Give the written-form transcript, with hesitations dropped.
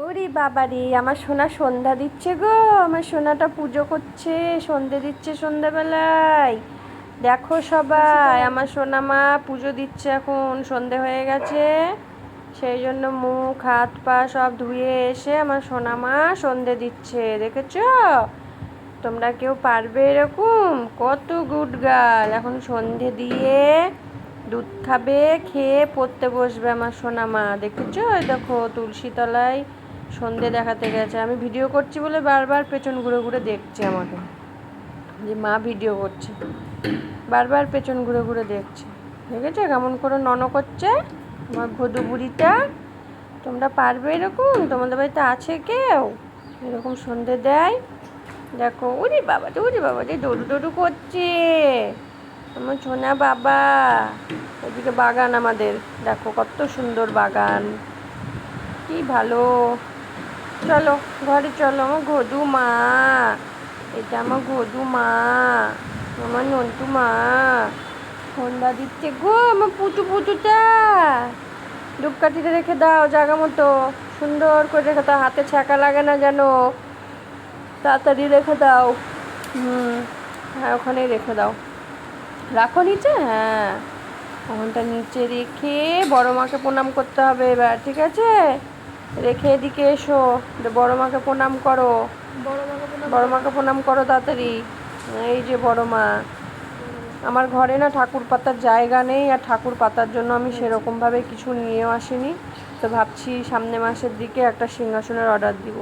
ওরে বাবারে, আমার সোনা সন্ধ্যা দিচ্ছে গো। আমার সোনাটা পুজো করছে, সন্ধে দিচ্ছে সন্ধ্যাবেলায়। দেখো সবাই, আমার সোনা মা পুজো দিচ্ছে। এখন সন্ধে হয়ে গেছে, সেই জন্য মুখ হাত পা সব ধুয়ে এসে আমার সোনা মা সন্ধে দিচ্ছে। দেখেছো? তোমরা কেউ পারবে এরকম? কত গুড গার্ল। এখন সন্ধে দিয়ে দুধ খাবে, খেয়ে পড়তে বসবে আমার সোনা মা। দেখেছো? দেখো তুলসী তলায় সন্ধে দেখাতে গেছে। আমি ভিডিও করছি বলে বারবার পেছন ঘুরে ঘুরে দেখছে আমাকে, যে মা ভিডিও করছে। বারবার পেছন ঘুরে ঘুরে দেখছে। দেখেছো কেমন করে নন করছে আমার ঘদু বুড়িটা? তোমরা পারবে এরকম? তোমাদের বাড়িতে আছে কেউ এরকম সন্ধে দেয়? দেখো, উরি বাবা রে, ডরু ডরু করছে আমার সোনা বাবা। ওদিকে বাগান আমাদের, দেখো কত সুন্দর বাগান, কি ভালো। চলো ঘরে চলো, আমার ঘদু মা, এটা আমার ঘদু মা, আমার নন্টু মা সন্ধ্যা দিচ্ছে গো। আমার পুচু পুচুটা ধূপকাঠিটা রেখে দাও জায়গা মতো, সুন্দর করে রেখে দাও, হাতে ছ্যাঁকা লাগে না যেন। তাড়াতাড়ি রেখে দাও। হ্যাঁ, ওখানেই রেখে দাও। রাখো নিচে, হ্যাঁ ওখানটা নিচে রেখে বড় মাকে প্রণাম করতে হবে এবার, ঠিক আছে? রেখে এদিকে এসো, বড় মাকে প্রণাম করো। বড় মাকে প্রণাম করো তাড়াতাড়ি। এই যে বড় মা। আমার ঘরে না ঠাকুর পাতার জায়গা নেই, আর ঠাকুর পাতার জন্য আমি সেরকমভাবে কিছু নিয়েও আসিনি। তো ভাবছি সামনে মাসের দিকে একটা সিংহাসনের অর্ডার দিব।